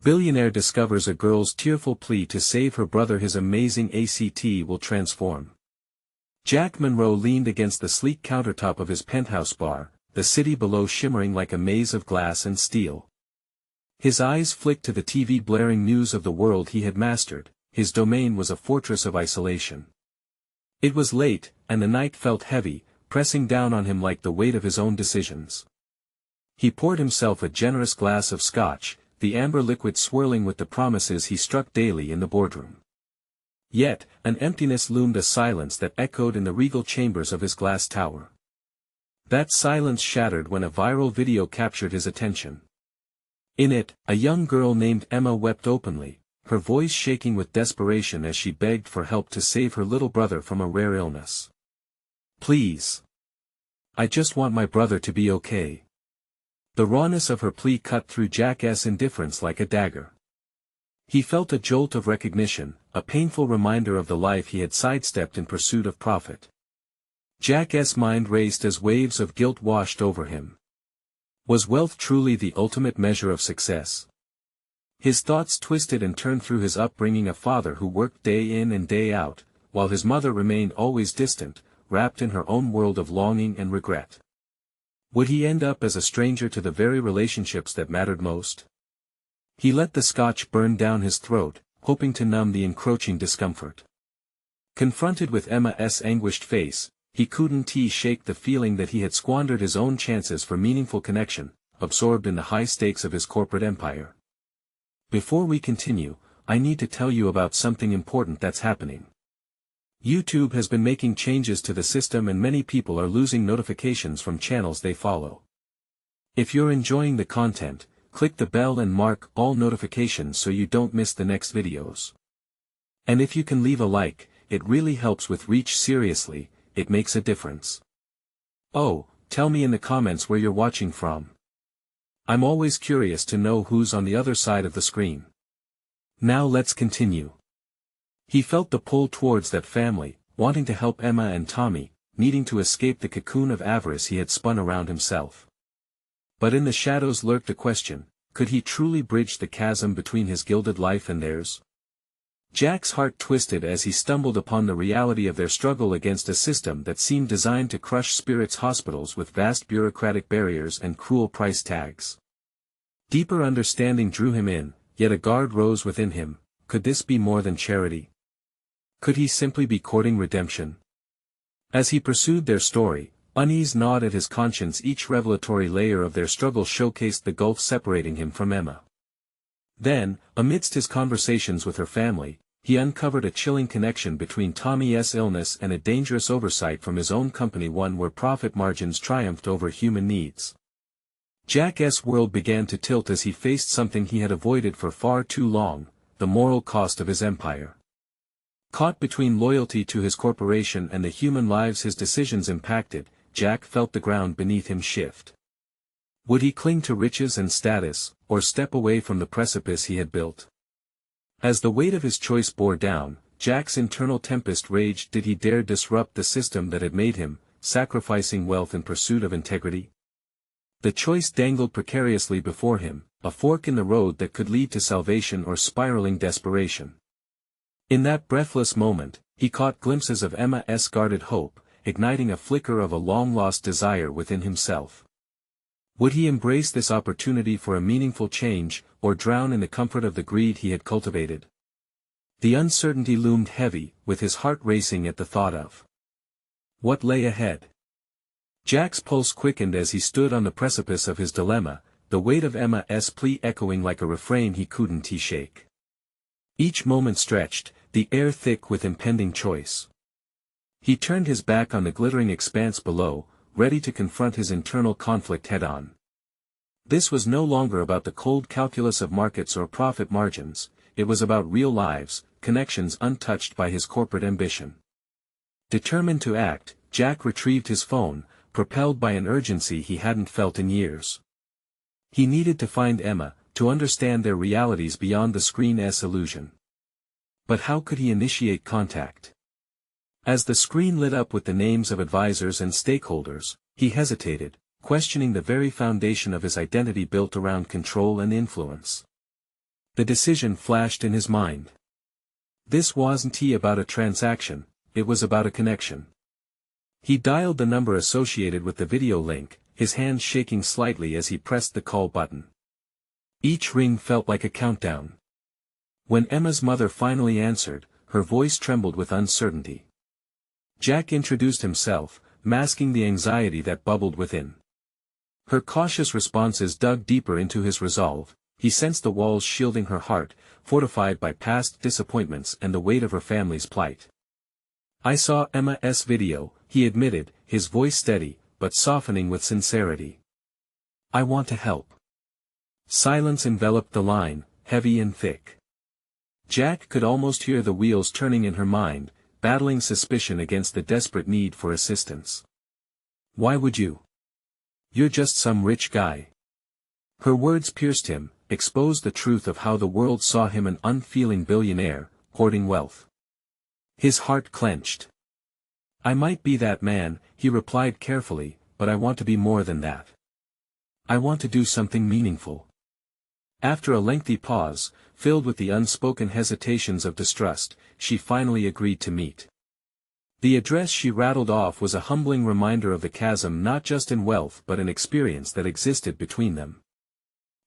Billionaire discovers a girl's tearful plea to save her brother. His amazing ACT will transform. Jack Monroe leaned against the sleek countertop of his penthouse bar, the city below shimmering like a maze of glass and steel. His eyes flicked to the TV blaring news of the world he had mastered. His domain was a fortress of isolation. It was late, and the night felt heavy, pressing down on him like the weight of his own decisions. He poured himself a generous glass of scotch, the amber liquid swirling with the promises he struck daily in the boardroom. Yet, an emptiness loomed, a silence that echoed in the regal chambers of his glass tower. That silence shattered when a viral video captured his attention. In it, a young girl named Emma wept openly, her voice shaking with desperation as she begged for help to save her little brother from a rare illness. "Please. I just want my brother to be okay." The rawness of her plea cut through Jack's indifference like a dagger. He felt a jolt of recognition, a painful reminder of the life he had sidestepped in pursuit of profit. Jack's mind raced as waves of guilt washed over him. Was wealth truly the ultimate measure of success? His thoughts twisted and turned through his upbringing, a father who worked day in and day out, while his mother remained always distant, wrapped in her own world of longing and regret. Would he end up as a stranger to the very relationships that mattered most? He let the scotch burn down his throat, hoping to numb the encroaching discomfort. Confronted with Emma's anguished face, he couldn't shake the feeling that he had squandered his own chances for meaningful connection, absorbed in the high stakes of his corporate empire. Before we continue, I need to tell you about something important that's happening. YouTube has been making changes to the system and many people are losing notifications from channels they follow. If you're enjoying the content, click the bell and mark all notifications so you don't miss the next videos. And if you can leave a like, it really helps with reach. Seriously, it makes a difference. Oh, tell me in the comments where you're watching from. I'm always curious to know who's on the other side of the screen. Now let's continue. He felt the pull towards that family, wanting to help Emma and Tommy, needing to escape the cocoon of avarice he had spun around himself. But in the shadows lurked a question: could he truly bridge the chasm between his gilded life and theirs? Jack's heart twisted as he stumbled upon the reality of their struggle against a system that seemed designed to crush spirits, hospitals with vast bureaucratic barriers and cruel price tags. Deeper understanding drew him in, yet a guard rose within him. Could this be more than charity? Could he simply be courting redemption? As he pursued their story, unease gnawed at his conscience. Each revelatory layer of their struggle showcased the gulf separating him from Emma. Then, amidst his conversations with her family, he uncovered a chilling connection between Tommy's illness and a dangerous oversight from his own company, one where profit margins triumphed over human needs. Jack's world began to tilt as he faced something he had avoided for far too long: the moral cost of his empire. Caught between loyalty to his corporation and the human lives his decisions impacted, Jack felt the ground beneath him shift. Would he cling to riches and status, or step away from the precipice he had built? As the weight of his choice bore down, Jack's internal tempest raged. Did he dare disrupt the system that had made him, sacrificing wealth in pursuit of integrity? The choice dangled precariously before him, a fork in the road that could lead to salvation or spiraling desperation. In that breathless moment, he caught glimpses of Emma's guarded hope, igniting a flicker of a long-lost desire within himself. Would he embrace this opportunity for a meaningful change, or drown in the comfort of the greed he had cultivated? The uncertainty loomed heavy, with his heart racing at the thought of what lay ahead. Jack's pulse quickened as he stood on the precipice of his dilemma, the weight of Emma's plea echoing like a refrain he couldn't shake. Each moment stretched, the air thick with impending choice. He turned his back on the glittering expanse below, ready to confront his internal conflict head-on. This was no longer about the cold calculus of markets or profit margins, it was about real lives, connections untouched by his corporate ambition. Determined to act, Jack retrieved his phone, propelled by an urgency he hadn't felt in years. He needed to find Emma, to understand their realities beyond the screen's illusion. But how could he initiate contact? As the screen lit up with the names of advisors and stakeholders, he hesitated, questioning the very foundation of his identity built around control and influence. The decision flashed in his mind. This wasn't about a transaction, it was about a connection. He dialed the number associated with the video link, his hands shaking slightly as he pressed the call button. Each ring felt like a countdown. When Emma's mother finally answered, her voice trembled with uncertainty. Jack introduced himself, masking the anxiety that bubbled within. Her cautious responses dug deeper into his resolve. He sensed the walls shielding her heart, fortified by past disappointments and the weight of her family's plight. "I saw Emma's video," he admitted, his voice steady, but softening with sincerity. "I want to help." Silence enveloped the line, heavy and thick. Jack could almost hear the wheels turning in her mind, battling suspicion against the desperate need for assistance. "Why would you? You're just some rich guy." Her words pierced him, exposed the truth of how the world saw him, an unfeeling billionaire, hoarding wealth. His heart clenched. "I might be that man," he replied carefully, "but I want to be more than that. I want to do something meaningful." After a lengthy pause, filled with the unspoken hesitations of distrust, she finally agreed to meet. The address she rattled off was a humbling reminder of the chasm not just in wealth but in experience that existed between them.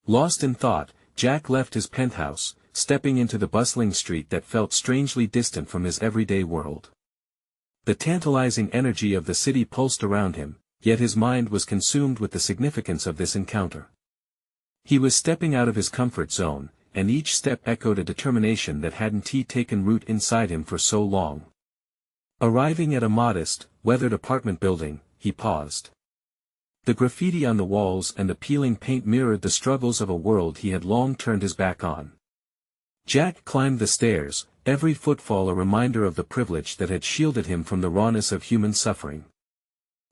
Lost in thought, Jack left his penthouse, stepping into the bustling street that felt strangely distant from his everyday world. The tantalizing energy of the city pulsed around him, yet his mind was consumed with the significance of this encounter. He was stepping out of his comfort zone, and each step echoed a determination that hadn't taken root inside him for so long. Arriving at a modest, weathered apartment building, he paused. The graffiti on the walls and the peeling paint mirrored the struggles of a world he had long turned his back on. Jack climbed the stairs, every footfall a reminder of the privilege that had shielded him from the rawness of human suffering.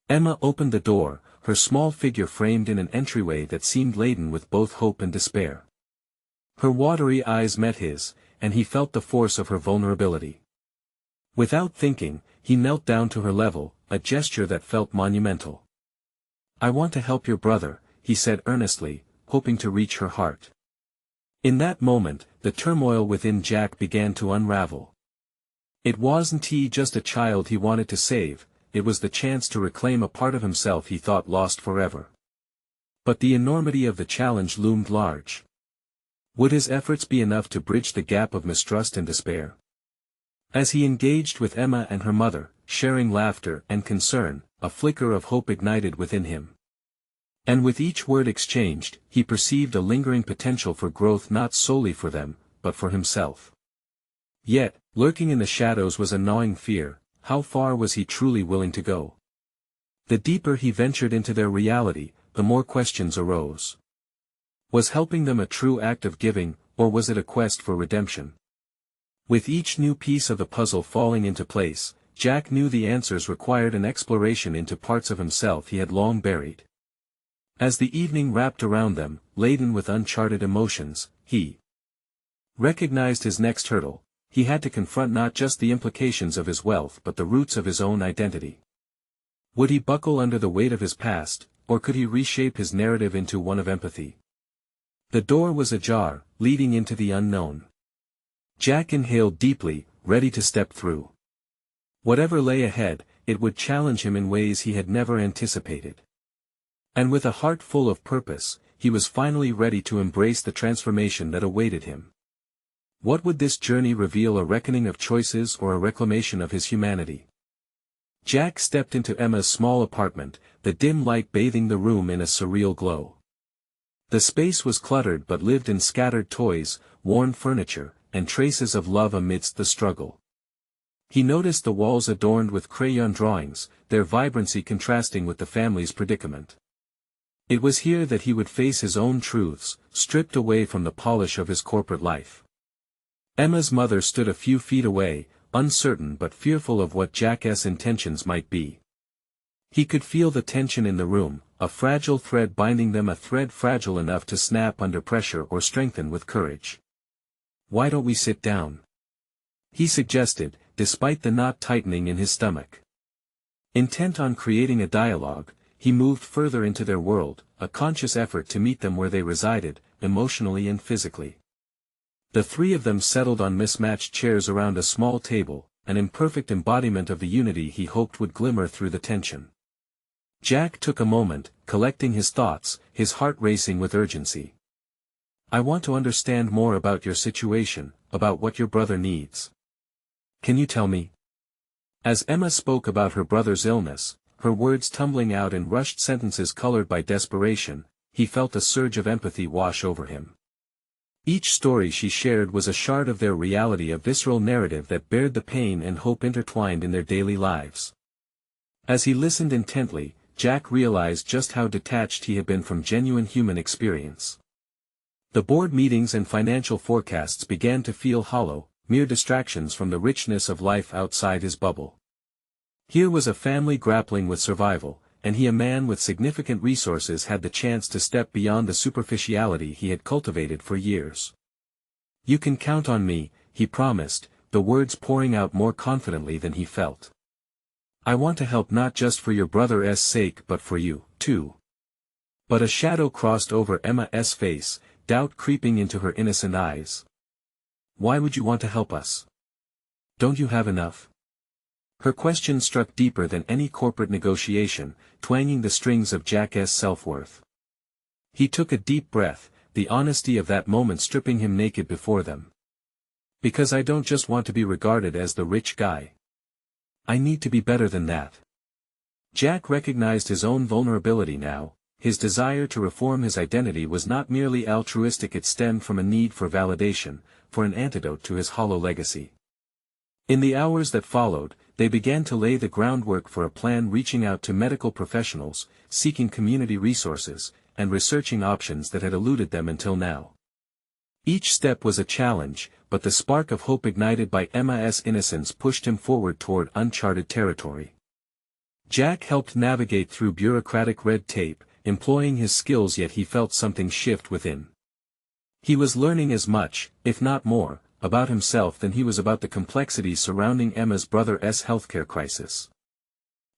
Emma opened the door, her small figure framed in an entryway that seemed laden with both hope and despair. Her watery eyes met his, and he felt the force of her vulnerability. Without thinking, he knelt down to her level, a gesture that felt monumental. "I want to help your brother," he said earnestly, hoping to reach her heart. In that moment, the turmoil within Jack began to unravel. It wasn't just a child he wanted to save, it was the chance to reclaim a part of himself he thought lost forever. But the enormity of the challenge loomed large. Would his efforts be enough to bridge the gap of mistrust and despair? As he engaged with Emma and her mother, sharing laughter and concern, a flicker of hope ignited within him. And with each word exchanged, he perceived a lingering potential for growth not solely for them, but for himself. Yet, lurking in the shadows was a gnawing fear: how far was he truly willing to go? The deeper he ventured into their reality, the more questions arose. Was helping them a true act of giving, or was it a quest for redemption? With each new piece of the puzzle falling into place, Jack knew the answers required an exploration into parts of himself he had long buried. As the evening wrapped around them, laden with uncharted emotions, he recognized his next hurdle. He had to confront not just the implications of his wealth but the roots of his own identity. Would he buckle under the weight of his past, or could he reshape his narrative into one of empathy? The door was ajar, leading into the unknown. Jack inhaled deeply, ready to step through. Whatever lay ahead, it would challenge him in ways he had never anticipated. And with a heart full of purpose, he was finally ready to embrace the transformation that awaited him. What would this journey reveal, a reckoning of choices or a reclamation of his humanity? Jack stepped into Emma's small apartment, the dim light bathing the room in a surreal glow. The space was cluttered but lived in scattered toys, worn furniture, and traces of love amidst the struggle. He noticed the walls adorned with crayon drawings, their vibrancy contrasting with the family's predicament. It was here that he would face his own truths, stripped away from the polish of his corporate life. Emma's mother stood a few feet away, uncertain but fearful of what Jack's intentions might be. He could feel the tension in the room, a fragile thread binding them, a thread fragile enough to snap under pressure or strengthen with courage. "Why don't we sit down?" he suggested, despite the knot tightening in his stomach. Intent on creating a dialogue, he moved further into their world, a conscious effort to meet them where they resided, emotionally and physically. The three of them settled on mismatched chairs around a small table, an imperfect embodiment of the unity he hoped would glimmer through the tension. Jack took a moment, collecting his thoughts, his heart racing with urgency. "I want to understand more about your situation, about what your brother needs. Can you tell me?" As Emma spoke about her brother's illness, her words tumbling out in rushed sentences colored by desperation, he felt a surge of empathy wash over him. Each story she shared was a shard of their reality, a visceral narrative that bared the pain and hope intertwined in their daily lives. As he listened intently, Jack realized just how detached he had been from genuine human experience. The board meetings and financial forecasts began to feel hollow, mere distractions from the richness of life outside his bubble. Here was a family grappling with survival, and he, a man with significant resources, had the chance to step beyond the superficiality he had cultivated for years. "You can count on me," he promised, the words pouring out more confidently than he felt. "I want to help, not just for your brother's sake but for you, too." But a shadow crossed over Emma's face, doubt creeping into her innocent eyes. "Why would you want to help us? Don't you have enough?" Her question struck deeper than any corporate negotiation, twanging the strings of Jack's self-worth. He took a deep breath, the honesty of that moment stripping him naked before them. "Because I don't just want to be regarded as the rich guy. I need to be better than that." Jack recognized his own vulnerability now. His desire to reform his identity was not merely altruistic, it stemmed from a need for validation, for an antidote to his hollow legacy. In the hours that followed, they began to lay the groundwork for a plan, reaching out to medical professionals, seeking community resources, and researching options that had eluded them until now. Each step was a challenge, but the spark of hope ignited by Emma's innocence pushed him forward toward uncharted territory. Jack helped navigate through bureaucratic red tape, employing his skills, yet he felt something shift within. He was learning as much, if not more, about himself than he was about the complexities surrounding Emma's brother's healthcare crisis.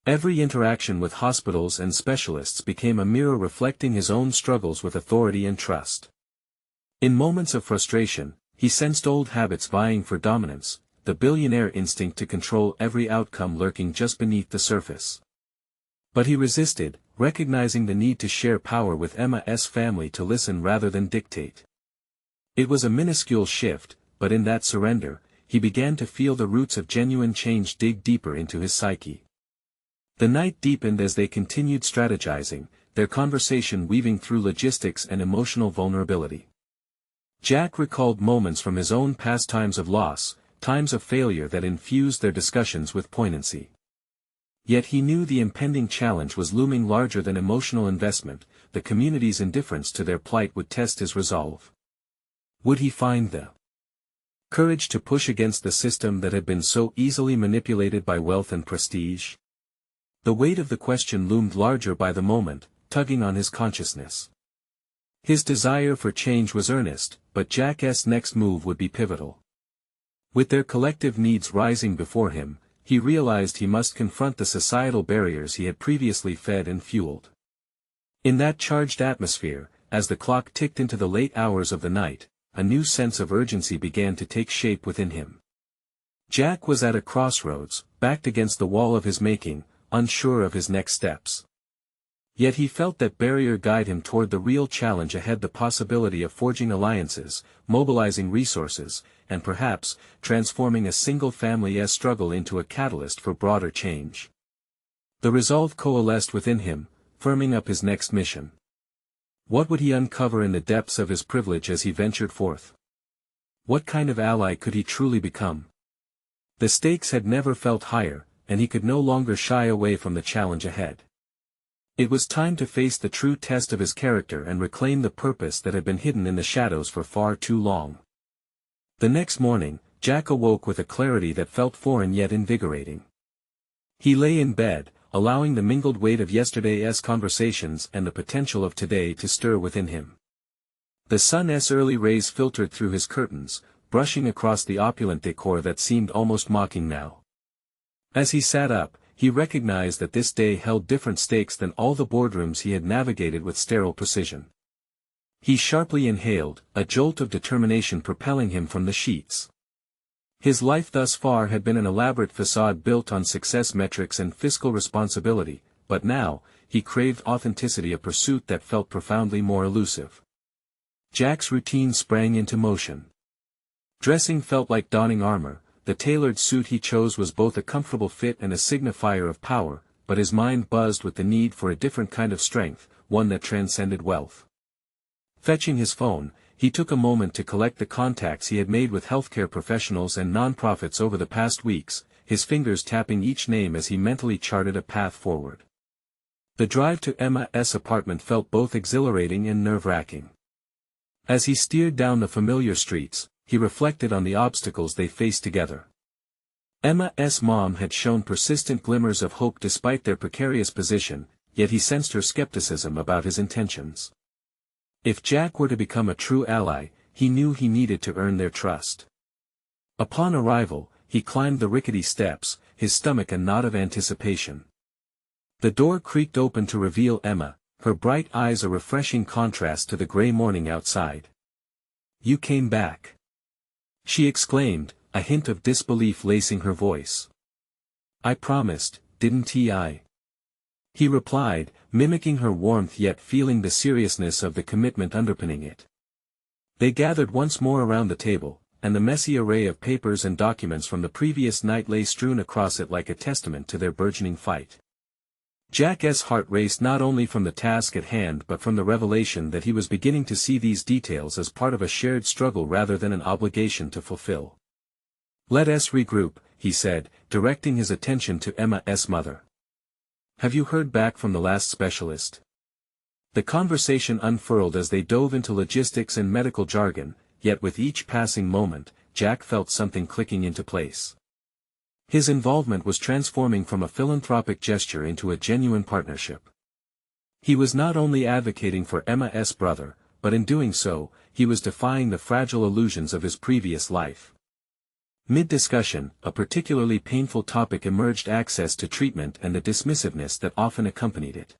Every interaction with hospitals and specialists became a mirror reflecting his own struggles with authority and trust. In moments of frustration, he sensed old habits vying for dominance, the billionaire instinct to control every outcome lurking just beneath the surface. But he resisted, recognizing the need to share power with Emma's family, to listen rather than dictate. It was a minuscule shift, but in that surrender, he began to feel the roots of genuine change dig deeper into his psyche. The night deepened as they continued strategizing, their conversation weaving through logistics and emotional vulnerability. Jack recalled moments from his own past, times of loss, times of failure that infused their discussions with poignancy. Yet he knew the impending challenge was looming larger than emotional investment. The community's indifference to their plight would test his resolve. Would he find the courage to push against the system that had been so easily manipulated by wealth and prestige? The weight of the question loomed larger by the moment, tugging on his consciousness. His desire for change was earnest, but Jack's next move would be pivotal. With their collective needs rising before him, he realized he must confront the societal barriers he had previously fed and fueled. In that charged atmosphere, as the clock ticked into the late hours of the night, a new sense of urgency began to take shape within him. Jack was at a crossroads, backed against the wall of his making, unsure of his next steps. Yet he felt that barrier guide him toward the real challenge ahead, the possibility of forging alliances, mobilizing resources, and perhaps, transforming a single family's struggle into a catalyst for broader change. The resolve coalesced within him, firming up his next mission. What would he uncover in the depths of his privilege as he ventured forth? What kind of ally could he truly become? The stakes had never felt higher, and he could no longer shy away from the challenge ahead. It was time to face the true test of his character and reclaim the purpose that had been hidden in the shadows for far too long. The next morning, Jack awoke with a clarity that felt foreign yet invigorating. He lay in bed, allowing the mingled weight of yesterday's conversations and the potential of today to stir within him. The sun's early rays filtered through his curtains, brushing across the opulent decor that seemed almost mocking now. As he sat up, he recognized that this day held different stakes than all the boardrooms he had navigated with sterile precision. He sharply inhaled, a jolt of determination propelling him from the sheets. His life thus far had been an elaborate facade built on success metrics and fiscal responsibility, but now, he craved authenticity, a pursuit that felt profoundly more elusive. Jack's routine sprang into motion. Dressing felt like donning armor. The tailored suit he chose was both a comfortable fit and a signifier of power, but his mind buzzed with the need for a different kind of strength, one that transcended wealth. Fetching his phone, he took a moment to collect the contacts he had made with healthcare professionals and nonprofits over the past weeks, his fingers tapping each name as he mentally charted a path forward. The drive to Emma's apartment felt both exhilarating and nerve-wracking. As he steered down the familiar streets, he reflected on the obstacles they faced together. Emma's mom had shown persistent glimmers of hope despite their precarious position, yet he sensed her skepticism about his intentions. If Jack were to become a true ally, he knew he needed to earn their trust. Upon arrival, he climbed the rickety steps, his stomach a knot of anticipation. The door creaked open to reveal Emma, her bright eyes a refreshing contrast to the gray morning outside. "You came back," she exclaimed, a hint of disbelief lacing her voice. "I promised, didn't I?" he replied, mimicking her warmth yet feeling the seriousness of the commitment underpinning it. They gathered once more around the table, and the messy array of papers and documents from the previous night lay strewn across it like a testament to their burgeoning fight. Jack's heart raced not only from the task at hand but from the revelation that he was beginning to see these details as part of a shared struggle rather than an obligation to fulfill. "Let us regroup," he said, directing his attention to Emma's mother. "Have you heard back from the last specialist?" The conversation unfurled as they dove into logistics and medical jargon, yet with each passing moment, Jack felt something clicking into place. His involvement was transforming from a philanthropic gesture into a genuine partnership. He was not only advocating for Emma's brother, but in doing so, he was defying the fragile illusions of his previous life. Mid-discussion, a particularly painful topic emerged: access to treatment and the dismissiveness that often accompanied it.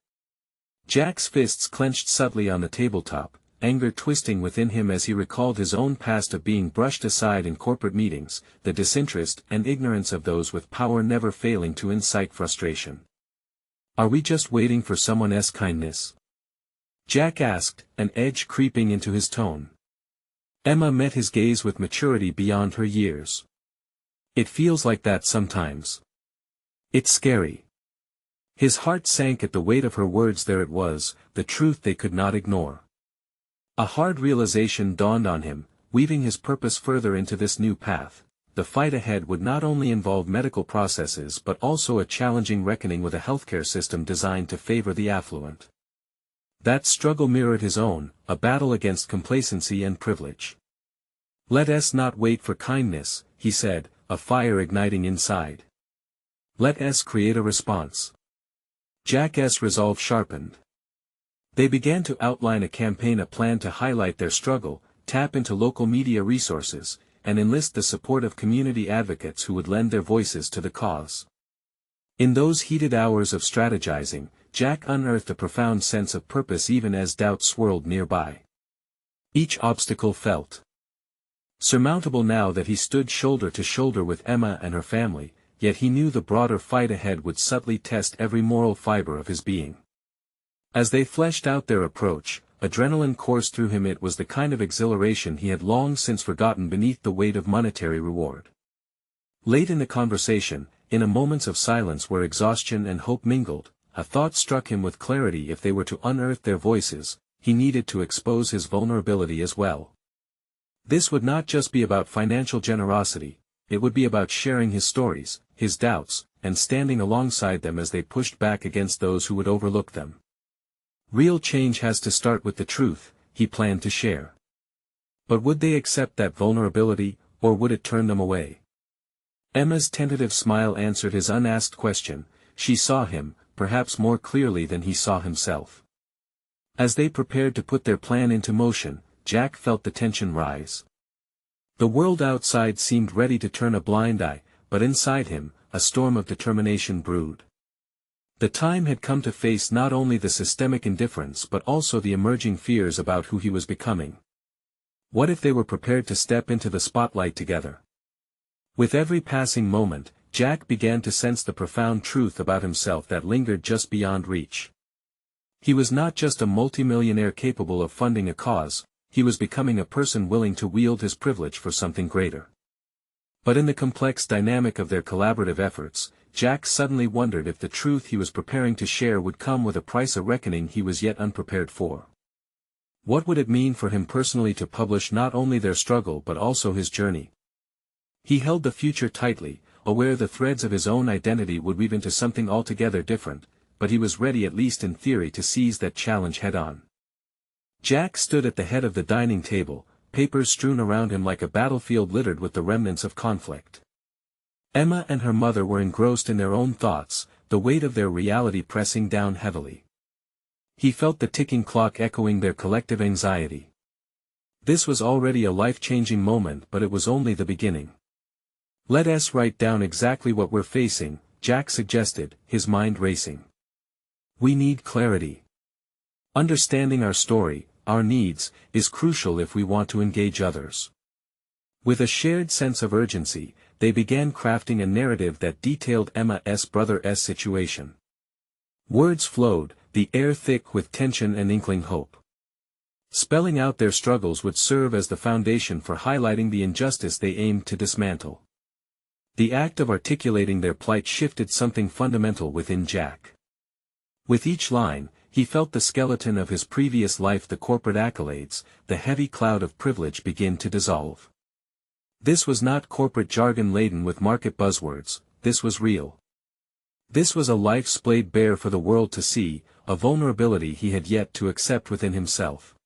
Jack's fists clenched subtly on the tabletop, anger twisting within him as he recalled his own past of being brushed aside in corporate meetings, the disinterest and ignorance of those with power never failing to incite frustration. "Are we just waiting for someone's kindness?" Jack asked, an edge creeping into his tone. Emma met his gaze with maturity beyond her years. "It feels like that sometimes. It's scary." His heart sank at the weight of her words. There it was, the truth they could not ignore. A hard realization dawned on him, weaving his purpose further into this new path. The fight ahead would not only involve medical processes but also a challenging reckoning with a healthcare system designed to favor the affluent. That struggle mirrored his own, a battle against complacency and privilege. "Let us not wait for kindness," he said, a fire igniting inside. "Let us create a response." Jack's resolve sharpened. They began to outline a campaign, a plan to highlight their struggle, tap into local media resources, and enlist the support of community advocates who would lend their voices to the cause. In those heated hours of strategizing, Jack unearthed a profound sense of purpose even as doubt swirled nearby. Each obstacle felt surmountable now that he stood shoulder to shoulder with Emma and her family, yet he knew the broader fight ahead would subtly test every moral fiber of his being. As they fleshed out their approach, adrenaline coursed through him. It was the kind of exhilaration he had long since forgotten beneath the weight of monetary reward. Late in the conversation, in a moments of silence where exhaustion and hope mingled, a thought struck him with clarity: if they were to unearth their voices, he needed to expose his vulnerability as well. This would not just be about financial generosity, it would be about sharing his stories, his doubts, and standing alongside them as they pushed back against those who would overlook them. Real change has to start with the truth, he planned to share. But would they accept that vulnerability, or would it turn them away? Emma's tentative smile answered his unasked question. She saw him, perhaps more clearly than he saw himself. As they prepared to put their plan into motion, Jack felt the tension rise. The world outside seemed ready to turn a blind eye, but inside him, a storm of determination brewed. The time had come to face not only the systemic indifference but also the emerging fears about who he was becoming. What if they were prepared to step into the spotlight together? With every passing moment, Jack began to sense the profound truth about himself that lingered just beyond reach. He was not just a multimillionaire capable of funding a cause, he was becoming a person willing to wield his privilege for something greater. But in the complex dynamic of their collaborative efforts, Jack suddenly wondered if the truth he was preparing to share would come with a price, a reckoning he was yet unprepared for. What would it mean for him personally to publish not only their struggle but also his journey? He held the future tightly, aware the threads of his own identity would weave into something altogether different, but he was ready at least in theory to seize that challenge head-on. Jack stood at the head of the dining table, papers strewn around him like a battlefield littered with the remnants of conflict. Emma and her mother were engrossed in their own thoughts, the weight of their reality pressing down heavily. He felt the ticking clock echoing their collective anxiety. This was already a life-changing moment, but it was only the beginning. "Let us write down exactly what we're facing," Jack suggested, his mind racing. "We need clarity. Understanding our story, our needs, is crucial if we want to engage others." With a shared sense of urgency, they began crafting a narrative that detailed Emma's brother's situation. Words flowed, the air thick with tension and inkling hope. Spelling out their struggles would serve as the foundation for highlighting the injustice they aimed to dismantle. The act of articulating their plight shifted something fundamental within Jack. With each line, he felt the skeleton of his previous life, the corporate accolades, the heavy cloud of privilege begin to dissolve. This was not corporate jargon laden with market buzzwords, this was real. This was a life splayed bare for the world to see, a vulnerability he had yet to accept within himself.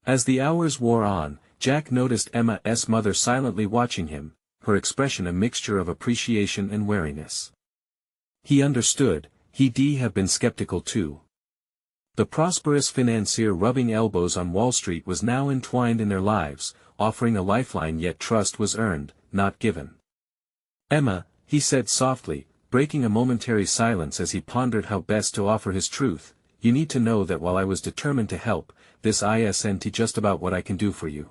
As the hours wore on, Jack noticed Emma's mother silently watching him, her expression a mixture of appreciation and wariness. He understood, he'd have been skeptical too. The prosperous financier rubbing elbows on Wall Street was now entwined in their lives, offering a lifeline, yet trust was earned, not given. "Emma," he said softly, breaking a momentary silence as he pondered how best to offer his truth, "you need to know that while I was determined to help, this isn't just about what I can do for you.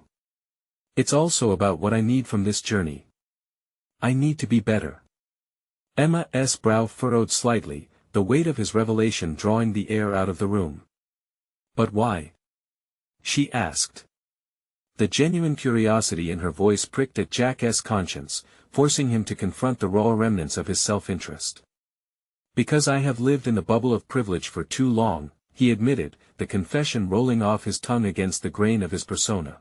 It's also about what I need from this journey. I need to be better." Emma's brow furrowed slightly, the weight of his revelation drawing the air out of the room. "But why?" she asked. The genuine curiosity in her voice pricked at Jack's conscience, forcing him to confront the raw remnants of his self-interest. "Because I have lived in the bubble of privilege for too long," he admitted, the confession rolling off his tongue against the grain of his persona.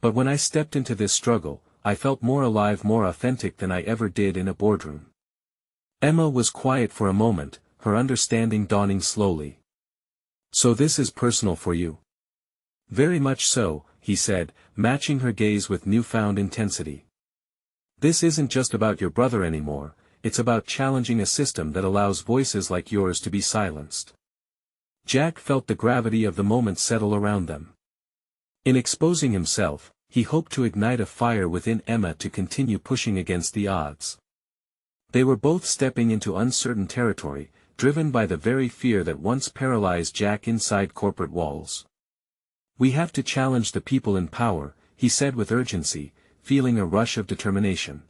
"But when I stepped into this struggle, I felt more alive, more authentic than I ever did in a boardroom." Emma was quiet for a moment, her understanding dawning slowly. "So this is personal for you?" "Very much so," he said, matching her gaze with newfound intensity. "This isn't just about your brother anymore, it's about challenging a system that allows voices like yours to be silenced." Jack felt the gravity of the moment settle around them. In exposing himself, he hoped to ignite a fire within Emma to continue pushing against the odds. They were both stepping into uncertain territory, driven by the very fear that once paralyzed Jack inside corporate walls. "We have to challenge the people in power," he said with urgency, feeling a rush of determination.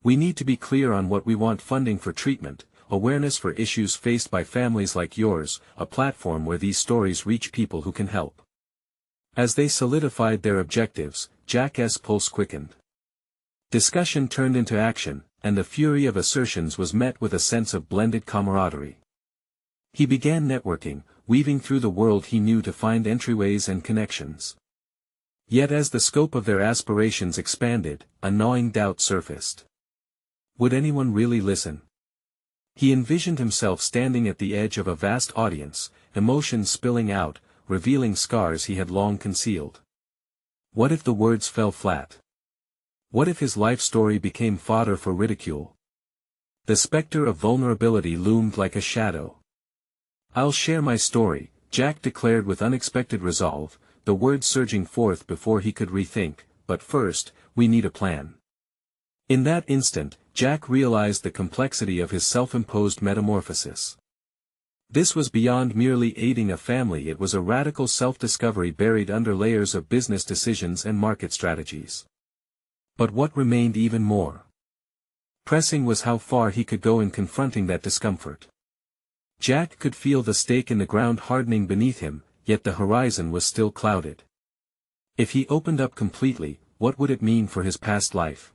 "We need to be clear on what we want: funding for treatment, awareness for issues faced by families like yours, a platform where these stories reach people who can help." As they solidified their objectives, Jack's pulse quickened. Discussion turned into action, and the fury of assertions was met with a sense of blended camaraderie. He began networking, weaving through the world he knew to find entryways and connections. Yet as the scope of their aspirations expanded, a gnawing doubt surfaced. Would anyone really listen? He envisioned himself standing at the edge of a vast audience, emotions spilling out, revealing scars he had long concealed. What if the words fell flat? What if his life story became fodder for ridicule? The specter of vulnerability loomed like a shadow. "I'll share my story," Jack declared with unexpected resolve, the words surging forth before he could rethink, "but first, we need a plan." In that instant, Jack realized the complexity of his self-imposed metamorphosis. This was beyond merely aiding a family, it was a radical self-discovery buried under layers of business decisions and market strategies. But what remained even more pressing was how far he could go in confronting that discomfort. Jack could feel the stake in the ground hardening beneath him, yet the horizon was still clouded. If he opened up completely, what would it mean for his past life?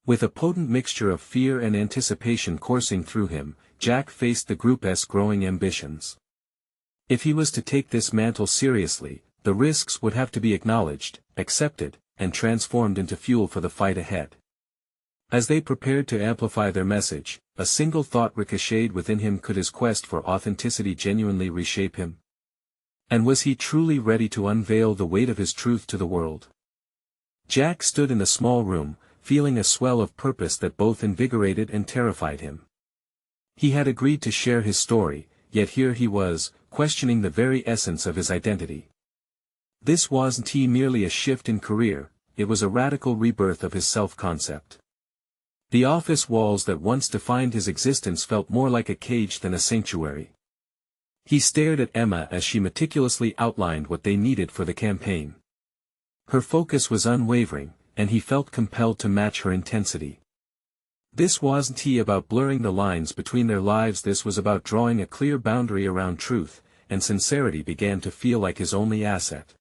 With a potent mixture of fear and anticipation coursing through him, Jack faced the group's growing ambitions. If he was to take this mantle seriously, the risks would have to be acknowledged, accepted, and transformed into fuel for the fight ahead. As they prepared to amplify their message, a single thought ricocheted within him: could his quest for authenticity genuinely reshape him? And was he truly ready to unveil the weight of his truth to the world? Jack stood in the small room, feeling a swell of purpose that both invigorated and terrified him. He had agreed to share his story, yet here he was, questioning the very essence of his identity. This wasn't merely a shift in career, it was a radical rebirth of his self-concept. The office walls that once defined his existence felt more like a cage than a sanctuary. He stared at Emma as she meticulously outlined what they needed for the campaign. Her focus was unwavering, and he felt compelled to match her intensity. This wasn't about blurring the lines between their lives, this was about drawing a clear boundary around truth, and sincerity began to feel like his only asset.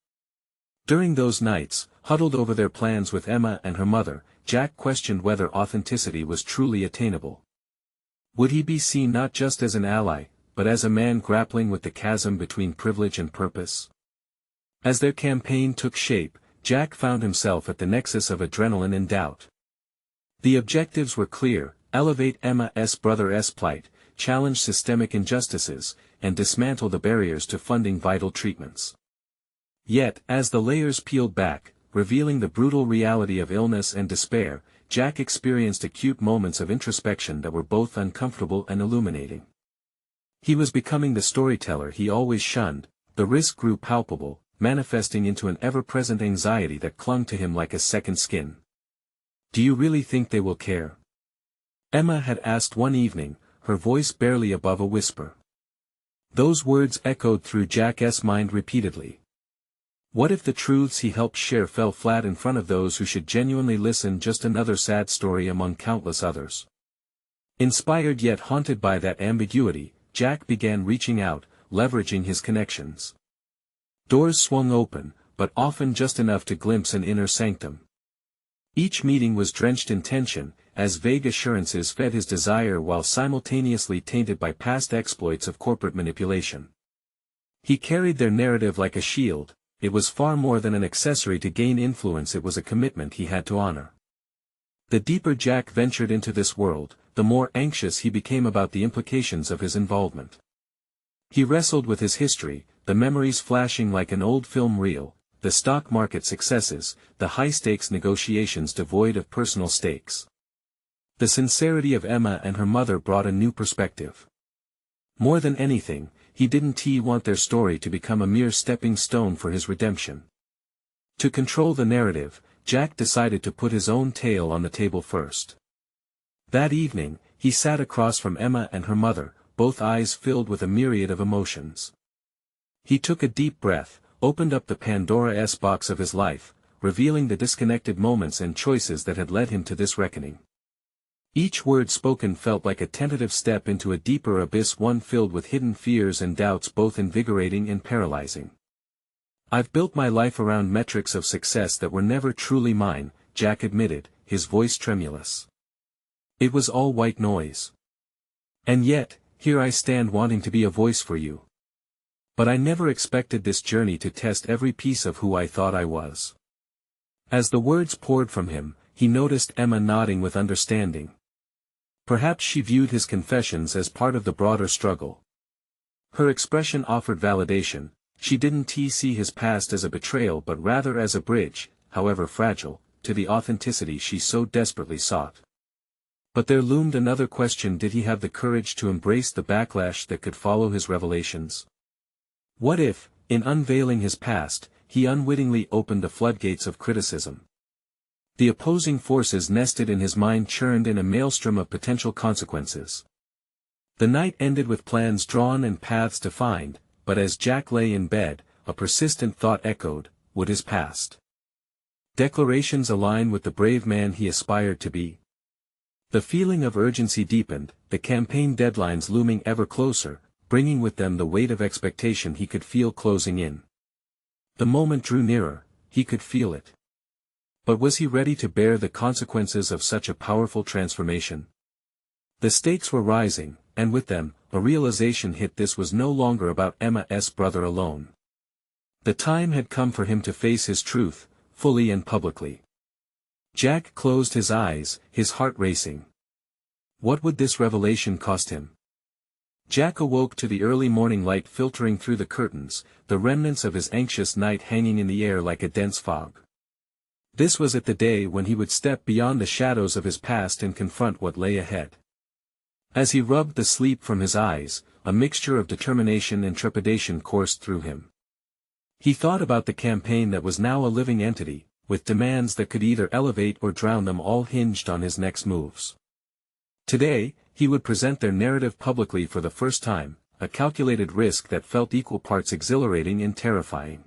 During those nights, huddled over their plans with Emma and her mother, Jack questioned whether authenticity was truly attainable. Would he be seen not just as an ally, but as a man grappling with the chasm between privilege and purpose? As their campaign took shape, Jack found himself at the nexus of adrenaline and doubt. The objectives were clear: elevate Emma's brother's plight, challenge systemic injustices, and dismantle the barriers to funding vital treatments. Yet, as the layers peeled back, revealing the brutal reality of illness and despair, Jack experienced acute moments of introspection that were both uncomfortable and illuminating. He was becoming the storyteller he always shunned. The risk grew palpable, manifesting into an ever-present anxiety that clung to him like a second skin. "Do you really think they will care?" Emma had asked one evening, her voice barely above a whisper. Those words echoed through Jack's mind repeatedly. What if the truths he helped share fell flat in front of those who should genuinely listen? Just another sad story among countless others. Inspired yet haunted by that ambiguity, Jack began reaching out, leveraging his connections. Doors swung open, but often just enough to glimpse an inner sanctum. Each meeting was drenched in tension, as vague assurances fed his desire while simultaneously tainted by past exploits of corporate manipulation. He carried their narrative like a shield. It was far more than an accessory to gain influence, it was a commitment he had to honor. The deeper Jack ventured into this world, the more anxious he became about the implications of his involvement. He wrestled with his history, the memories flashing like an old film reel, the stock market successes, the high-stakes negotiations devoid of personal stakes. The sincerity of Emma and her mother brought a new perspective. More than anything, he didn't want their story to become a mere stepping stone for his redemption. To control the narrative, Jack decided to put his own tale on the table first. That evening, he sat across from Emma and her mother, both eyes filled with a myriad of emotions. He took a deep breath, opened up the Pandora's box of his life, revealing the disconnected moments and choices that had led him to this reckoning. Each word spoken felt like a tentative step into a deeper abyss, one filled with hidden fears and doubts, both invigorating and paralyzing. "I've built my life around metrics of success that were never truly mine," Jack admitted, his voice tremulous. "It was all white noise. And yet, here I stand wanting to be a voice for you. But I never expected this journey to test every piece of who I thought I was." As the words poured from him, he noticed Emma nodding with understanding. Perhaps she viewed his confessions as part of the broader struggle. Her expression offered validation. She didn't see his past as a betrayal but rather as a bridge, however fragile, to the authenticity she so desperately sought. But there loomed another question: did he have the courage to embrace the backlash that could follow his revelations? What if, in unveiling his past, he unwittingly opened the floodgates of criticism? The opposing forces nested in his mind churned in a maelstrom of potential consequences. The night ended with plans drawn and paths defined, but as Jack lay in bed, a persistent thought echoed, would his past declarations align with the brave man he aspired to be? The feeling of urgency deepened, the campaign deadlines looming ever closer, bringing with them the weight of expectation he could feel closing in. The moment drew nearer, he could feel it. But was he ready to bear the consequences of such a powerful transformation? The stakes were rising, and with them, a realization hit: this was no longer about Emma's brother alone. The time had come for him to face his truth, fully and publicly. Jack closed his eyes, his heart racing. What would this revelation cost him? Jack awoke to the early morning light filtering through the curtains, the remnants of his anxious night hanging in the air like a dense fog. This was it, the day when he would step beyond the shadows of his past and confront what lay ahead. As he rubbed the sleep from his eyes, a mixture of determination and trepidation coursed through him. He thought about the campaign that was now a living entity, with demands that could either elevate or drown them, all hinged on his next moves. Today, he would present their narrative publicly for the first time, a calculated risk that felt equal parts exhilarating and terrifying.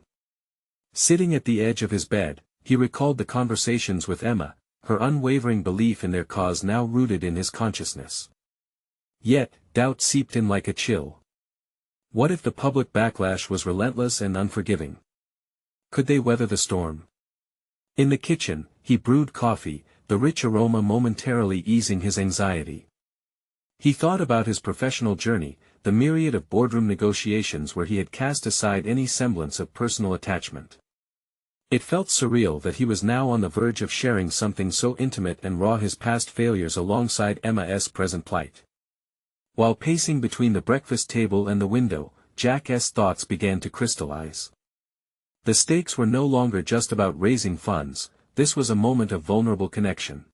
Sitting at the edge of his bed, he recalled the conversations with Emma, her unwavering belief in their cause now rooted in his consciousness. Yet, doubt seeped in like a chill. What if the public backlash was relentless and unforgiving? Could they weather the storm? In the kitchen, he brewed coffee, the rich aroma momentarily easing his anxiety. He thought about his professional journey, the myriad of boardroom negotiations where he had cast aside any semblance of personal attachment. It felt surreal that he was now on the verge of sharing something so intimate and raw, his past failures alongside Emma's present plight. While pacing between the breakfast table and the window, Jack's thoughts began to crystallize. The stakes were no longer just about raising funds, this was a moment of vulnerable connection.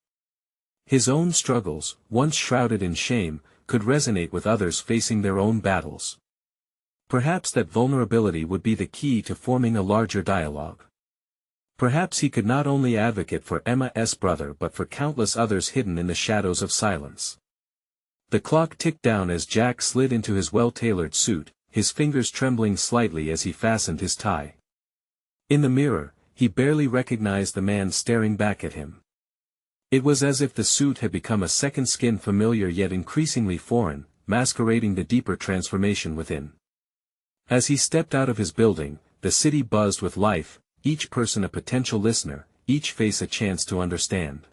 His own struggles, once shrouded in shame, could resonate with others facing their own battles. Perhaps that vulnerability would be the key to forming a larger dialogue. Perhaps he could not only advocate for Emma's brother but for countless others hidden in the shadows of silence. The clock ticked down as Jack slid into his well-tailored suit, his fingers trembling slightly as he fastened his tie. In the mirror, he barely recognized the man staring back at him. It was as if the suit had become a second skin, familiar yet increasingly foreign, masquerading the deeper transformation within. As he stepped out of his building, the city buzzed with life, each person a potential listener, each face a chance to understand.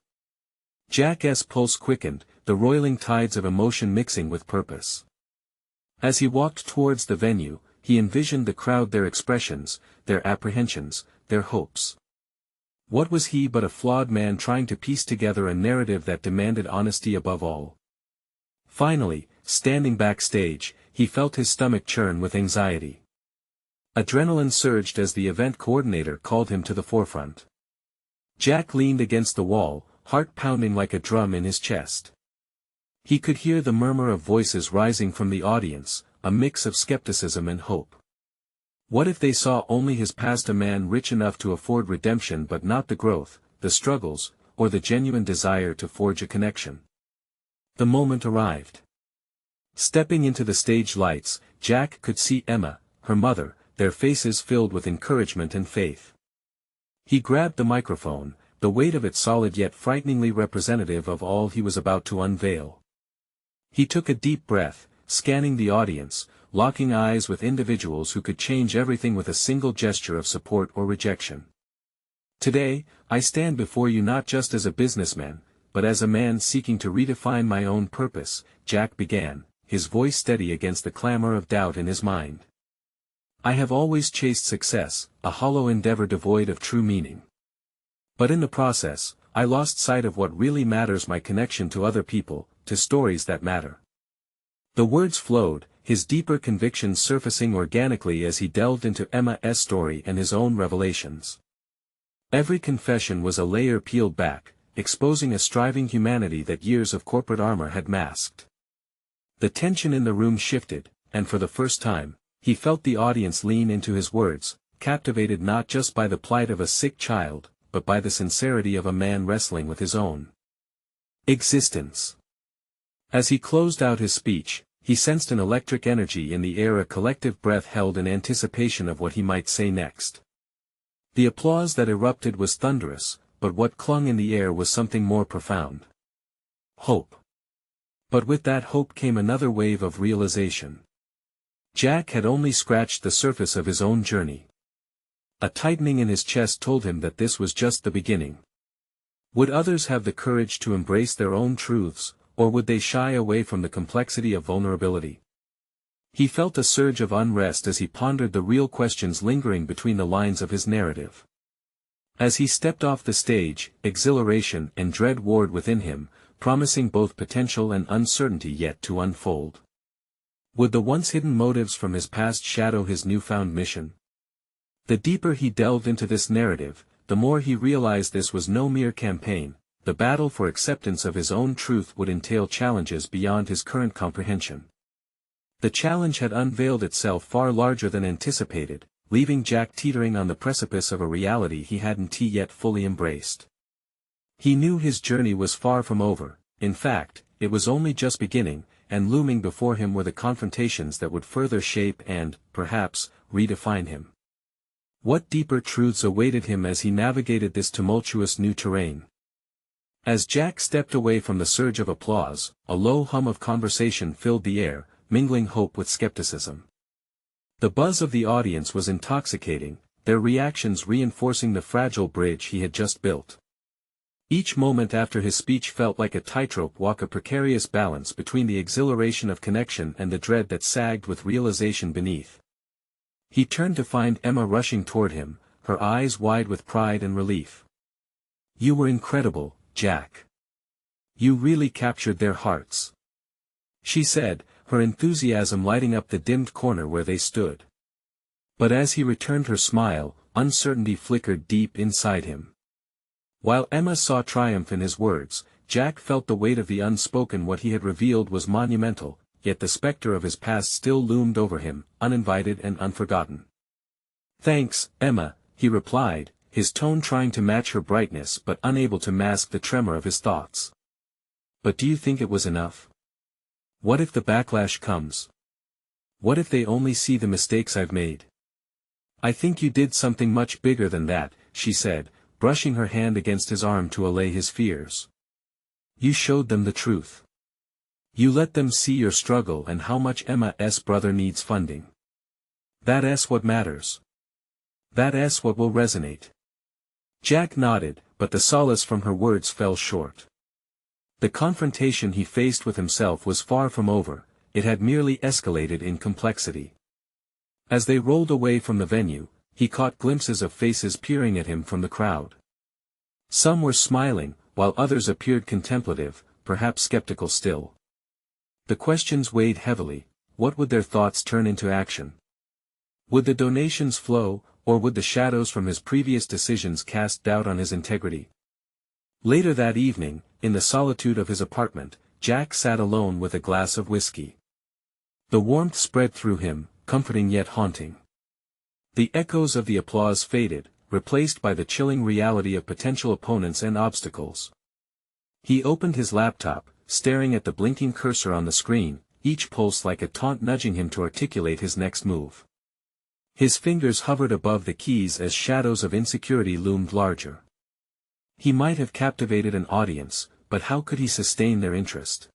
Jack's pulse quickened, the roiling tides of emotion mixing with purpose. As he walked towards the venue, he envisioned the crowd, their expressions, their apprehensions, their hopes. What was he but a flawed man trying to piece together a narrative that demanded honesty above all? Finally, standing backstage, he felt his stomach churn with anxiety. Adrenaline surged as the event coordinator called him to the forefront. Jack leaned against the wall, heart pounding like a drum in his chest. He could hear the murmur of voices rising from the audience, a mix of skepticism and hope. What if they saw only his past, a man rich enough to afford redemption but not the growth, the struggles, or the genuine desire to forge a connection? The moment arrived. Stepping into the stage lights, Jack could see Emma, her mother, their faces filled with encouragement and faith. He grabbed the microphone, the weight of it solid yet frighteningly representative of all he was about to unveil. He took a deep breath, scanning the audience, locking eyes with individuals who could change everything with a single gesture of support or rejection. Today, I stand before you not just as a businessman, but as a man seeking to redefine my own purpose, Jack began, his voice steady against the clamor of doubt in his mind. I have always chased success, a hollow endeavor devoid of true meaning. But in the process, I lost sight of what really matters: my connection to other people, to stories that matter. The words flowed, his deeper convictions surfacing organically as he delved into Emma's story and his own revelations. Every confession was a layer peeled back, exposing a striving humanity that years of corporate armor had masked. The tension in the room shifted, and for the first time, he felt the audience lean into his words, captivated not just by the plight of a sick child, but by the sincerity of a man wrestling with his own existence. As he closed out his speech, he sensed an electric energy in the air, a collective breath held in anticipation of what he might say next. The applause that erupted was thunderous, but what clung in the air was something more profound. Hope. But with that hope came another wave of realization. Jack had only scratched the surface of his own journey. A tightening in his chest told him that this was just the beginning. Would others have the courage to embrace their own truths, or would they shy away from the complexity of vulnerability? He felt a surge of unrest as he pondered the real questions lingering between the lines of his narrative. As he stepped off the stage, exhilaration and dread warred within him, promising both potential and uncertainty yet to unfold. Would the once hidden motives from his past shadow his newfound mission? The deeper he delved into this narrative, the more he realized this was no mere campaign. The battle for acceptance of his own truth would entail challenges beyond his current comprehension. The challenge had unveiled itself far larger than anticipated, leaving Jack teetering on the precipice of a reality he hadn't yet fully embraced. He knew his journey was far from over. In fact, it was only just beginning, and looming before him were the confrontations that would further shape and, perhaps, redefine him. What deeper truths awaited him as he navigated this tumultuous new terrain? As Jack stepped away from the surge of applause, a low hum of conversation filled the air, mingling hope with skepticism. The buzz of the audience was intoxicating, their reactions reinforcing the fragile bridge he had just built. Each moment after his speech felt like a tightrope walk, a precarious balance between the exhilaration of connection and the dread that sagged with realization beneath. He turned to find Emma rushing toward him, her eyes wide with pride and relief. "You were incredible, Jack. You really captured their hearts," she said, her enthusiasm lighting up the dimmed corner where they stood. But as he returned her smile, uncertainty flickered deep inside him. While Emma saw triumph in his words, Jack felt the weight of the unspoken. What he had revealed was monumental, yet the specter of his past still loomed over him, uninvited and unforgotten. "Thanks, Emma," he replied, his tone trying to match her brightness but unable to mask the tremor of his thoughts. "But do you think it was enough? What if the backlash comes? What if they only see the mistakes I've made?" "I think you did something much bigger than that," she said, brushing her hand against his arm to allay his fears. "You showed them the truth. You let them see your struggle and how much Emma's brother needs funding. That's what matters. That's what will resonate." Jack nodded, but the solace from her words fell short. The confrontation he faced with himself was far from over, it had merely escalated in complexity. As they rolled away from the venue, he caught glimpses of faces peering at him from the crowd. Some were smiling, while others appeared contemplative, perhaps skeptical still. The questions weighed heavily. What would their thoughts turn into action? Would the donations flow, or would the shadows from his previous decisions cast doubt on his integrity? Later that evening, in the solitude of his apartment, Jack sat alone with a glass of whiskey. The warmth spread through him, comforting yet haunting. The echoes of the applause faded, replaced by the chilling reality of potential opponents and obstacles. He opened his laptop, staring at the blinking cursor on the screen, each pulse like a taunt nudging him to articulate his next move. His fingers hovered above the keys as shadows of insecurity loomed larger. He might have captivated an audience, but how could he sustain their interest?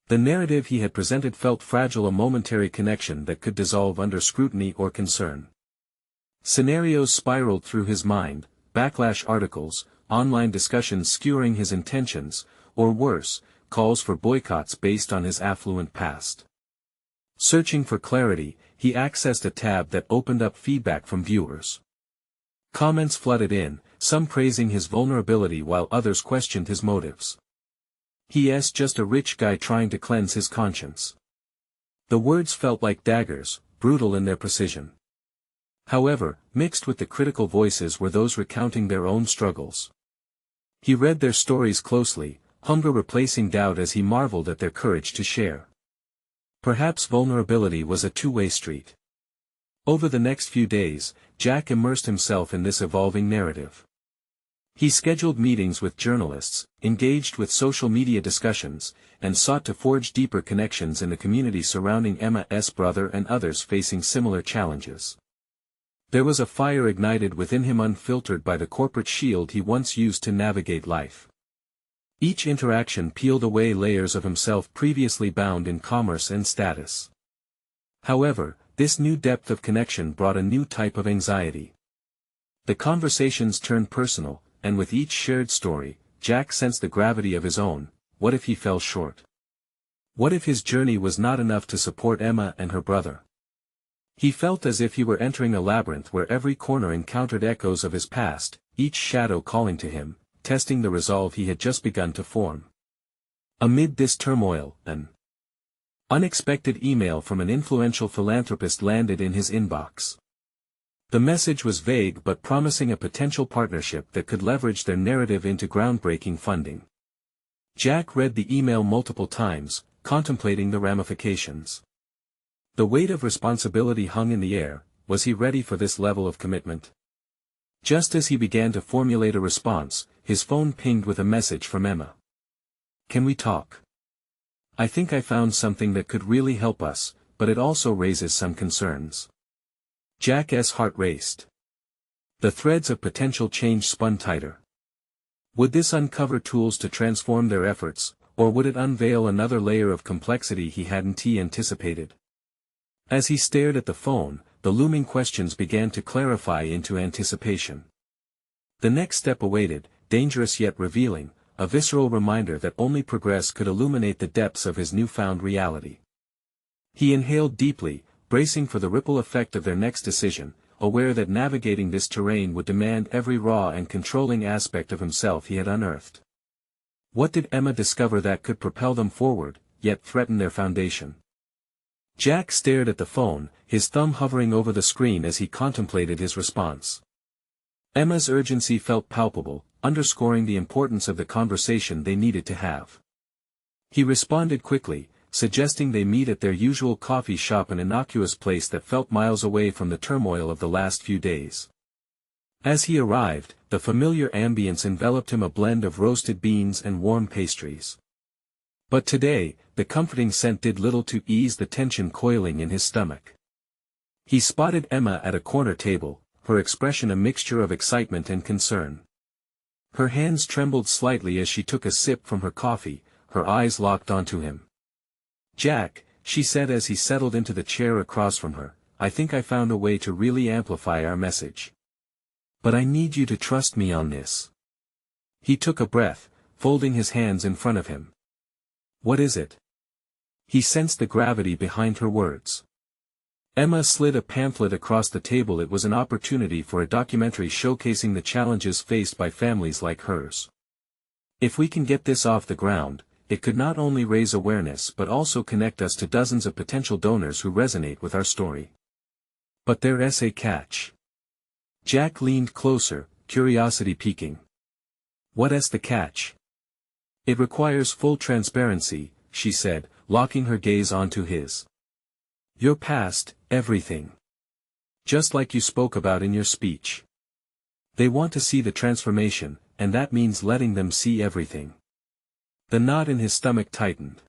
The narrative he had presented felt fragile, a momentary connection that could dissolve under scrutiny or concern. Scenarios spiraled through his mind, backlash articles, online discussions skewering his intentions, or worse, calls for boycotts based on his affluent past. Searching for clarity, he accessed a tab that opened up feedback from viewers. Comments flooded in, some praising his vulnerability while others questioned his motives. "He's just a rich guy trying to cleanse his conscience." The words felt like daggers, brutal in their precision. However, mixed with the critical voices were those recounting their own struggles. He read their stories closely, hunger replacing doubt as he marveled at their courage to share. Perhaps vulnerability was a two-way street. Over the next few days, Jack immersed himself in this evolving narrative. He scheduled meetings with journalists, engaged with social media discussions, and sought to forge deeper connections in the community surrounding Emma's brother and others facing similar challenges. There was a fire ignited within him unfiltered by the corporate shield he once used to navigate life. Each interaction peeled away layers of himself previously bound in commerce and status. However, this new depth of connection brought a new type of anxiety. The conversations turned personal, and with each shared story, Jack sensed the gravity of his own. What if he fell short? What if his journey was not enough to support Emma and her brother? He felt as if he were entering a labyrinth where every corner encountered echoes of his past, each shadow calling to him, testing the resolve he had just begun to form. Amid this turmoil, an unexpected email from an influential philanthropist landed in his inbox. The message was vague but promising a potential partnership that could leverage their narrative into groundbreaking funding. Jack read the email multiple times, contemplating the ramifications. The weight of responsibility hung in the air. Was he ready for this level of commitment? Just as he began to formulate a response, his phone pinged with a message from Emma. "Can we talk? I think I found something that could really help us, but it also raises some concerns." Jack's heart raced. The threads of potential change spun tighter. Would this uncover tools to transform their efforts, or would it unveil another layer of complexity he hadn't anticipated? As he stared at the phone, the looming questions began to clarify into anticipation. The next step awaited, dangerous yet revealing, a visceral reminder that only progress could illuminate the depths of his newfound reality. He inhaled deeply, bracing for the ripple effect of their next decision, aware that navigating this terrain would demand every raw and controlling aspect of himself he had unearthed. What did Emma discover that could propel them forward, yet threaten their foundation? Jack stared at the phone, his thumb hovering over the screen as he contemplated his response. Emma's urgency felt palpable, underscoring the importance of the conversation they needed to have. He responded quickly, suggesting they meet at their usual coffee shop, an innocuous place that felt miles away from the turmoil of the last few days. As he arrived, the familiar ambience enveloped him, a blend of roasted beans and warm pastries. But today, the comforting scent did little to ease the tension coiling in his stomach. He spotted Emma at a corner table, her expression a mixture of excitement and concern. Her hands trembled slightly as she took a sip from her coffee, her eyes locked onto him. "Jack," she said as he settled into the chair across from her, "I think I found a way to really amplify our message. But I need you to trust me on this." He took a breath, folding his hands in front of him. "What is it?" He sensed the gravity behind her words. Emma slid a pamphlet across the table. It was an opportunity for a documentary showcasing the challenges faced by families like hers. "If we can get this off the ground, it could not only raise awareness but also connect us to dozens of potential donors who resonate with our story." "But there's a catch." Jack leaned closer, curiosity piquing. "What's the catch?" "It requires full transparency," she said, locking her gaze onto his. "Your past, everything. Just like you spoke about in your speech. They want to see the transformation, and that means letting them see everything." The knot in his stomach tightened.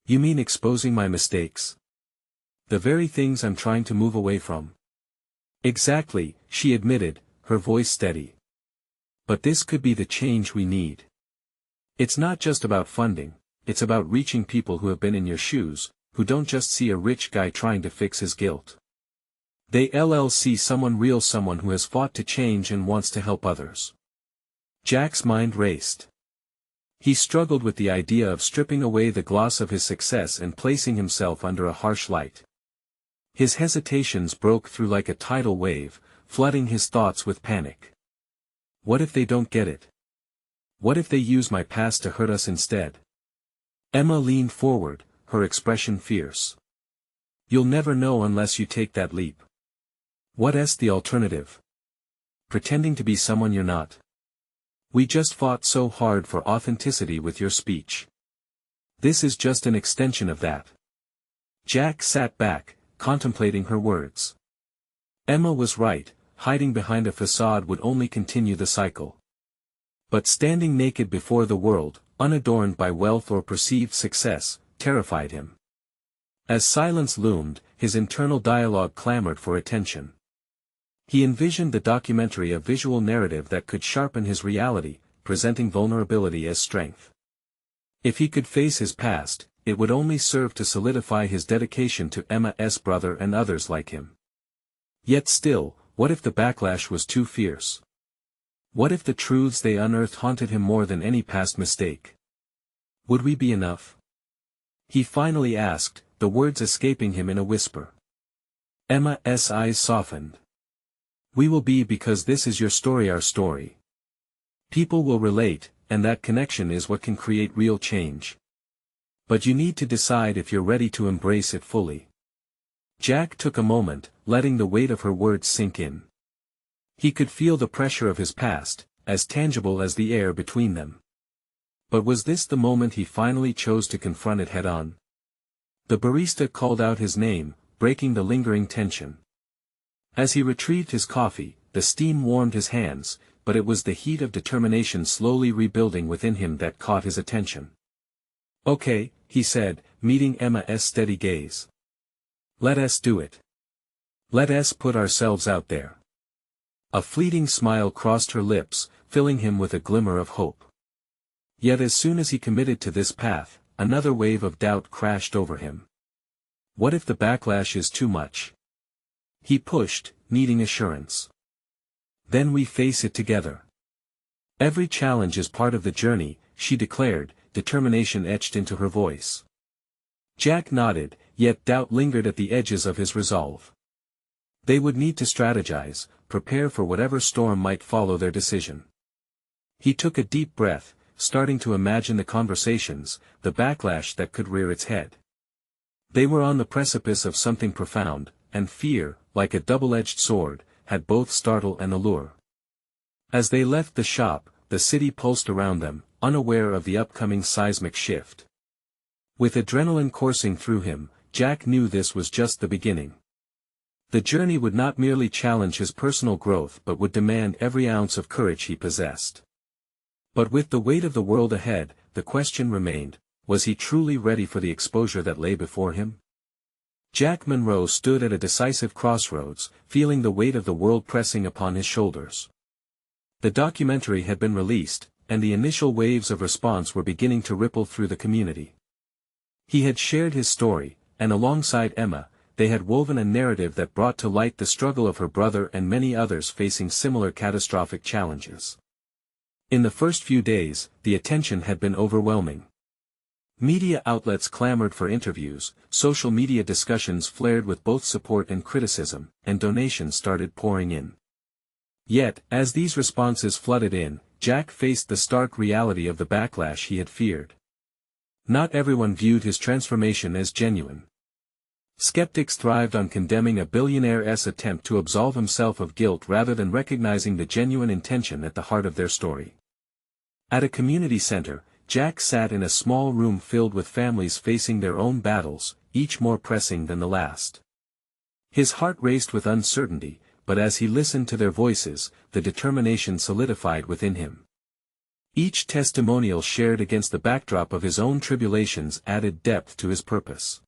"You mean exposing my mistakes? The very things I'm trying to move away from?" "Exactly," she admitted, her voice steady. "But this could be the change we need. It's not just about funding, it's about reaching people who have been in your shoes, who don't just see a rich guy trying to fix his guilt. They see someone real, someone who has fought to change and wants to help others." Jack's mind raced. He struggled with the idea of stripping away the gloss of his success and placing himself under a harsh light. His hesitations broke through like a tidal wave, flooding his thoughts with panic. What if they don't get it? What if they use my past to hurt us instead? Emma leaned forward, her expression fierce. "You'll never know unless you take that leap. What's the alternative? Pretending to be someone you're not? We just fought so hard for authenticity with your speech. This is just an extension of that." Jack sat back, contemplating her words. Emma was right, hiding behind a facade would only continue the cycle. But standing naked before the world, unadorned by wealth or perceived success, terrified him. As silence loomed, his internal dialogue clamored for attention. He envisioned the documentary a visual narrative that could sharpen his reality, presenting vulnerability as strength. If he could face his past, it would only serve to solidify his dedication to Emma's brother and others like him. Yet still, what if the backlash was too fierce? What if the truths they unearthed haunted him more than any past mistake? Would we be enough? He finally asked, the words escaping him in a whisper. Emma's eyes softened. We will be because this is your story, our story. People will relate, and that connection is what can create real change. But you need to decide if you're ready to embrace it fully. Jack took a moment, letting the weight of her words sink in. He could feel the pressure of his past, as tangible as the air between them. But was this the moment he finally chose to confront it head-on? The barista called out his name, breaking the lingering tension. As he retrieved his coffee, the steam warmed his hands, but it was the heat of determination slowly rebuilding within him that caught his attention. Okay, he said, meeting Emma's steady gaze. Let us do it. Let us put ourselves out there. A fleeting smile crossed her lips, filling him with a glimmer of hope. Yet as soon as he committed to this path, another wave of doubt crashed over him. What if the backlash is too much? He pushed, needing assurance. Then we face it together. Every challenge is part of the journey, she declared, determination etched into her voice. Jack nodded, yet doubt lingered at the edges of his resolve. They would need to strategize, prepare for whatever storm might follow their decision. He took a deep breath, starting to imagine the conversations, the backlash that could rear its head. They were on the precipice of something profound, and fear, like a double-edged sword, had both startle and allure. As they left the shop, the city pulsed around them, unaware of the upcoming seismic shift. With adrenaline coursing through him, Jack knew this was just the beginning. The journey would not merely challenge his personal growth but would demand every ounce of courage he possessed. But with the weight of the world ahead, the question remained, was he truly ready for the exposure that lay before him? Jack Monroe stood at a decisive crossroads, feeling the weight of the world pressing upon his shoulders. The documentary had been released, and the initial waves of response were beginning to ripple through the community. He had shared his story, and alongside Emma, they had woven a narrative that brought to light the struggle of her brother and many others facing similar catastrophic challenges. In the first few days, the attention had been overwhelming. Media outlets clamored for interviews, social media discussions flared with both support and criticism, and donations started pouring in. Yet, as these responses flooded in, Jack faced the stark reality of the backlash he had feared. Not everyone viewed his transformation as genuine. Skeptics thrived on condemning a billionaire's attempt to absolve himself of guilt rather than recognizing the genuine intention at the heart of their story. At a community center, Jack sat in a small room filled with families facing their own battles, each more pressing than the last. His heart raced with uncertainty, but as he listened to their voices, the determination solidified within him. Each testimonial shared against the backdrop of his own tribulations added depth to his purpose.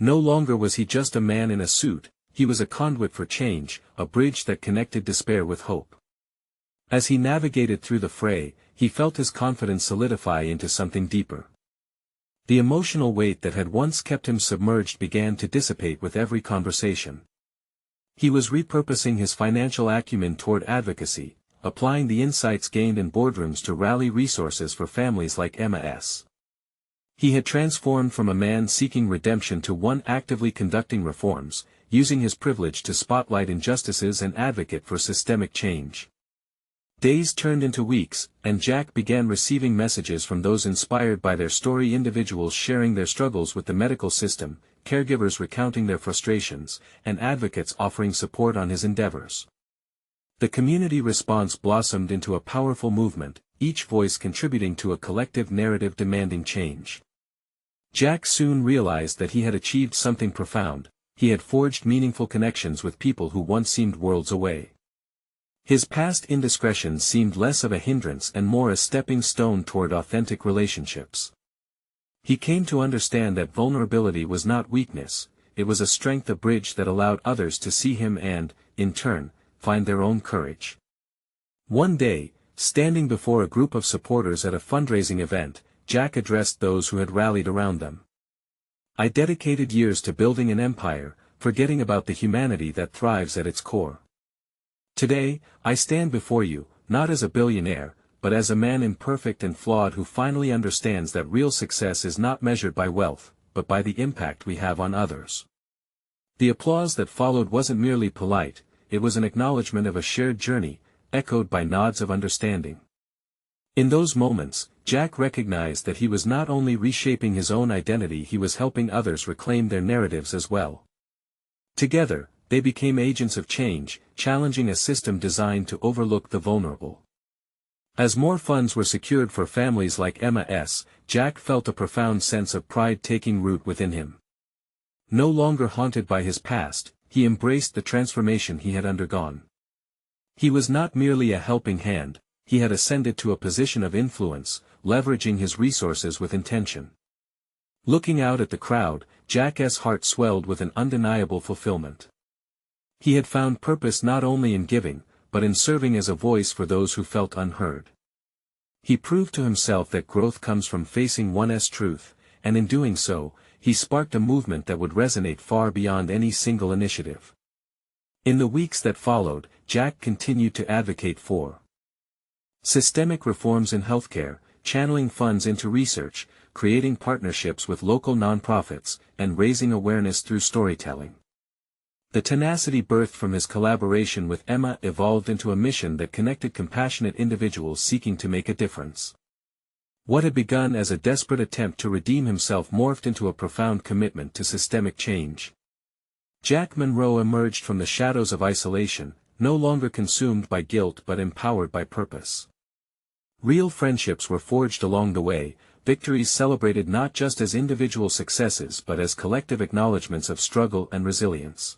No longer was he just a man in a suit, he was a conduit for change, a bridge that connected despair with hope. As he navigated through the fray, he felt his confidence solidify into something deeper. The emotional weight that had once kept him submerged began to dissipate with every conversation. He was repurposing his financial acumen toward advocacy, applying the insights gained in boardrooms to rally resources for families like Emma's. He had transformed from a man seeking redemption to one actively conducting reforms, using his privilege to spotlight injustices and advocate for systemic change. Days turned into weeks, and Jack began receiving messages from those inspired by their story, individuals sharing their struggles with the medical system, caregivers recounting their frustrations, and advocates offering support on his endeavors. The community response blossomed into a powerful movement, each voice contributing to a collective narrative demanding change. Jack soon realized that he had achieved something profound. He had forged meaningful connections with people who once seemed worlds away. His past indiscretions seemed less of a hindrance and more a stepping stone toward authentic relationships. He came to understand that vulnerability was not weakness, it was a strength, a bridge that allowed others to see him and, in turn, find their own courage. One day, standing before a group of supporters at a fundraising event, Jack addressed those who had rallied around them. "I dedicated years to building an empire, forgetting about the humanity that thrives at its core. Today, I stand before you, not as a billionaire, but as a man imperfect and flawed who finally understands that real success is not measured by wealth, but by the impact we have on others." The applause that followed wasn't merely polite, it was an acknowledgement of a shared journey, echoed by nods of understanding. In those moments, Jack recognized that he was not only reshaping his own identity, he was helping others reclaim their narratives as well. Together, they became agents of change, challenging a system designed to overlook the vulnerable. As more funds were secured for families like Emma's, Jack felt a profound sense of pride taking root within him. No longer haunted by his past, he embraced the transformation he had undergone. He was not merely a helping hand, he had ascended to a position of influence, leveraging his resources with intention. Looking out at the crowd, Jack's heart swelled with an undeniable fulfillment. He had found purpose not only in giving, but in serving as a voice for those who felt unheard. He proved to himself that growth comes from facing one's truth, and in doing so, he sparked a movement that would resonate far beyond any single initiative. In the weeks that followed, Jack continued to advocate for systemic reforms in healthcare, channeling funds into research, creating partnerships with local nonprofits, and raising awareness through storytelling. The tenacity birthed from his collaboration with Emma evolved into a mission that connected compassionate individuals seeking to make a difference. What had begun as a desperate attempt to redeem himself morphed into a profound commitment to systemic change. Jack Monroe emerged from the shadows of isolation, no longer consumed by guilt but empowered by purpose. Real friendships were forged along the way, victories celebrated not just as individual successes but as collective acknowledgments of struggle and resilience.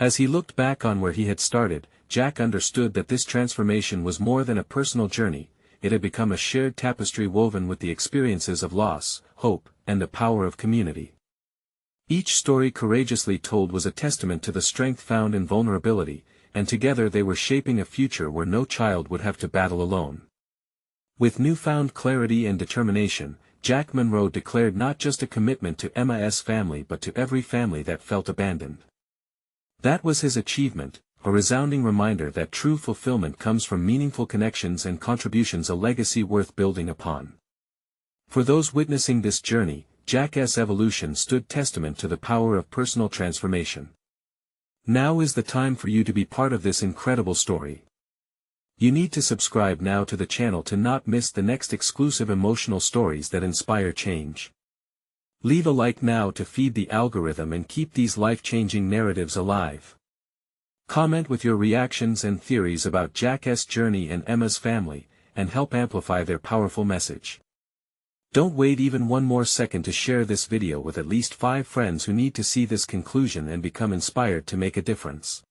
As he looked back on where he had started, Jack understood that this transformation was more than a personal journey, it had become a shared tapestry woven with the experiences of loss, hope, and the power of community. Each story courageously told was a testament to the strength found in vulnerability, and together they were shaping a future where no child would have to battle alone. With newfound clarity and determination, Jack Monroe declared not just a commitment to Emma's family but to every family that felt abandoned. That was his achievement, a resounding reminder that true fulfillment comes from meaningful connections and contributions, a legacy worth building upon. For those witnessing this journey, Jack's evolution stood testament to the power of personal transformation. Now is the time for you to be part of this incredible story. You need to subscribe now to the channel to not miss the next exclusive emotional stories that inspire change. Leave a like now to feed the algorithm and keep these life-changing narratives alive. Comment with your reactions and theories about Jack's journey and Emma's family, and help amplify their powerful message. Don't wait even one more second to share this video with at least 5 friends who need to see this conclusion and become inspired to make a difference.